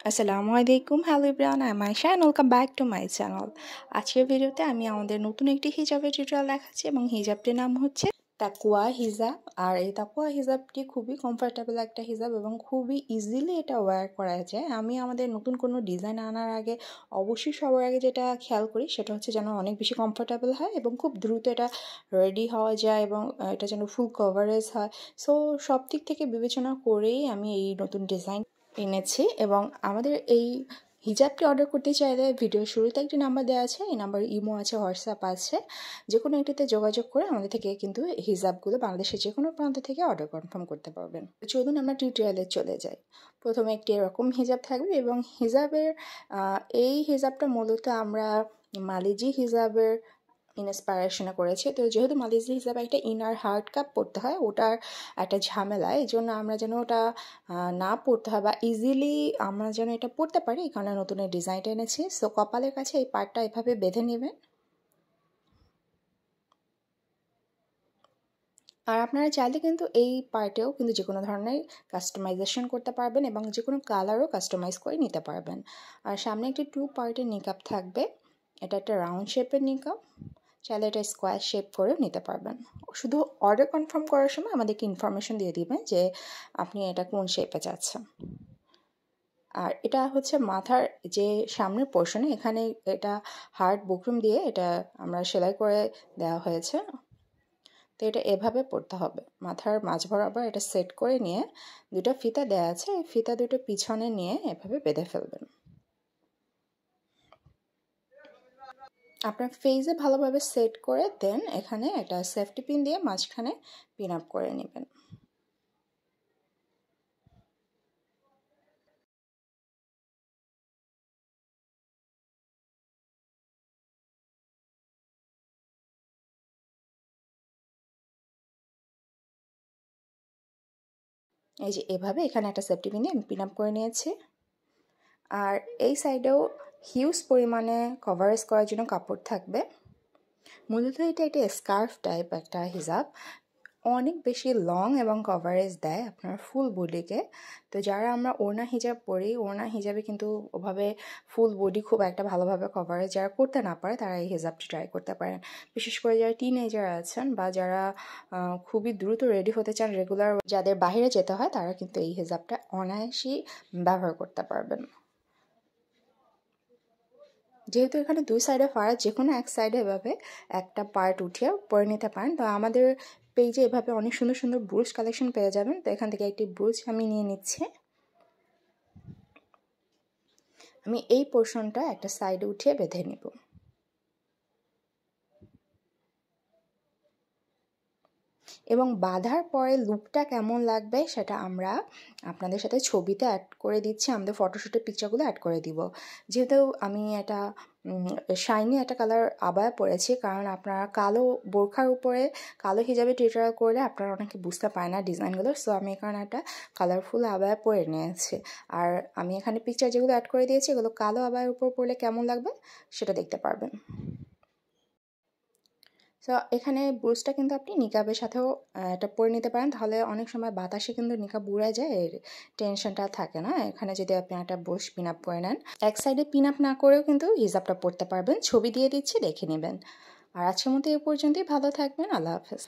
আসসালামু আলাইকুম, hello everyone, I am Ayesha and welcome back to my channel. আজকের ভিডিওতে আমি আমাদের নতুন একটি হিজাবের টিউটোরিয়াল দেখাচ্ছি এবং হিজাবটির নাম হচ্ছে তাকুয়া হিজাব। আর এই তাকুয়া হিজাবটি খুবই কমফোর্টেবল একটা হিজাব এবং খুবই ইজিলি এটা ওয়্যার করা যায়। আমি আমাদের নতুন কোনো ডিজাইন আনার আগে অবশ্যই সবার আগে যেটা খেয়াল করি সেটা হচ্ছে যেন অনেক বেশি কমফোর্টেবল হয় এবং খুব দ্রুত এটা রেডি হওয়া যায় এবং এটা যেন ফুল কভারেজ হয়। সো সব দিক থেকে বিবেচনা করেই আমি এই নতুন ডিজাইন এনেছি এবং আমাদের এই হিজাবটি অর্ডার করতে চাইলে ভিডিওর শুরুতে একটি নাম্বার দেওয়া আছে, এই নাম্বার ইমো আছে, হোয়াটসঅ্যাপ আছে, যে কোনো একটিতে যোগাযোগ করে আমাদের থেকে কিন্তু হিজাবগুলো বাংলাদেশের যে কোনো প্রান্ত থেকে অর্ডার কনফার্ম করতে পারবেন। চলুন আমরা টিউটোরিয়ালে চলে যাই। প্রথমে একটি এরকম হিজাব থাকবে এবং হিজাবের এই হিজাবটা মূলত আমরা মালিজি হিজাবের ইন্সপায়ারেশনে করেছে। তো যেহেতু মালিজি হিসাবে একটা ইনার হার্ড কাপ পড়তে হয়, ওটার একটা ঝামেলা, এই জন্য আমরা যেন ওটা না পড়তে হয় বা ইজিলি আমরা যেন এটা পড়তে পারি, এই কারণে নতুন এই ডিজাইনটা এনেছি। সো কপালের কাছে এই পার্টটা এভাবে বেঁধে নেবেন। আর আপনারা চাইলে কিন্তু এই পার্টেও কিন্তু যে কোনো ধরনের কাস্টমাইজেশন করতে পারবেন এবং যে কোনো কালারও কাস্টমাইজ করে নিতে পারবেন। আর সামনে একটি 2 পার্টের নিকাপ থাকবে, এটা একটা রাউন্ড শেপের নিকাপ, চাইলে এটা স্কোয়ার শেপ করেও নিতে পারবেন। শুধু অর্ডার কনফার্ম করার সময় আমাদেরকে ইনফরমেশন দিয়ে দিবেন যে আপনি এটা কোন শেপে চাচ্ছেন। আর এটা হচ্ছে মাথার যে সামনের পোর্শনে, এখানে এটা হার্ড বুকরুম দিয়ে এটা আমরা সেলাই করে দেওয়া হয়েছে। তো এটা এভাবে পড়তে হবে, মাথার মাঝ বরাবর এটা সেট করে নিয়ে দুটো ফিতা দেওয়া আছে, এই ফিতা দুটো পিছনে নিয়ে এভাবে বেঁধে ফেলবেন। আপনার ফেসে ভালোভাবে সেট করে দেন এখানে একটা সেফটি পিন দিয়ে মাঝখানে পিন আপ করে নেবেন। এই যে এভাবে এখানে একটা সেফটি পিন দিয়ে আমি পিন আপ করে নিয়েছি। আর এই সাইডেও হিউজ পরিমাণে কভারেজ করার জন্য কাপড় থাকবে। মূলত এটা একটা স্কার্ফ টাইপ একটা হিজাব, অনেক বেশি লং এবং কভারেজ দেয় আপনার ফুল বডিকে। তো যারা আমরা ওড়না হিজাব পরি, ওড়না হিজাবে কিন্তু ওভাবে ফুল বডি খুব একটা ভালোভাবে কভারেজ যারা করতে না পারে তারা এই হিজাবটি ট্রাই করতে পারেন। বিশেষ করে যারা টিনেজার আছেন বা যারা খুবই দ্রুত রেডি হতে চান, রেগুলার যাদের বাইরে যেতে হয়, তারা কিন্তু এই হিজাবটা অনায়াসেই ব্যবহার করতে পারবেন। যেহেতু এখানে দুই সাইডে ফাড়া, যে কোনো এক সাইডে এভাবে একটা পার্ট উঠিয়ে পরে নিতে পারেন। তো আমাদের পেজে এভাবে অনেক সুন্দর সুন্দর ব্রুশ কালেকশন পেয়ে যাবেন। তো এখান থেকে একটি ব্রুশ আমি নিয়ে নিচ্ছি। আমি এই পোর্শনটা একটা সাইডে উঠিয়ে বেঁধে নেব এবং বাঁধার পরে লুকটা কেমন লাগবে সেটা আমরা আপনাদের সাথে ছবিতে অ্যাড করে দিচ্ছি, আমাদের ফটোশ্যুটের পিকচারগুলো অ্যাড করে দিব। যেহেতু আমি এটা শাইনি একটা কালার আবায়া পরেছি, কারণ আপনারা কালো বোরখার উপরে কালো হিজাবে টিউটোরিয়াল করলে আপনারা অনেকে বুঝতে পারে না ডিজাইনগুলো। সো আমি এখানে একটা কালারফুল আবায়া পরে নিয়েছি। আর আমি এখানে পিকচার যেগুলো অ্যাড করে দিয়েছি এগুলো কালো আবায়ার উপর পরলে কেমন লাগবে সেটা দেখতে পারবেন। সো এখানে ব্রুশটা কিন্তু আপনি নিকাবের সাথেও এটা পরে নিতে পারেন, তাহলে অনেক সময় বাতাসে কিন্তু নিকাব উড়ে যায়, এর টেনশনটা থাকে না। এখানে যদি আপনি একটা ব্রুশ পিন আপ করে নেন, এক সাইডে পিন আপ না করেও কিন্তু হিজাবটা পরতে পারবেন। ছবি দিয়ে দিচ্ছি, দেখে নেবেন। আর আজকের মতো এ পর্যন্তই, ভালো থাকবেন, আল্লাহ হাফেজ।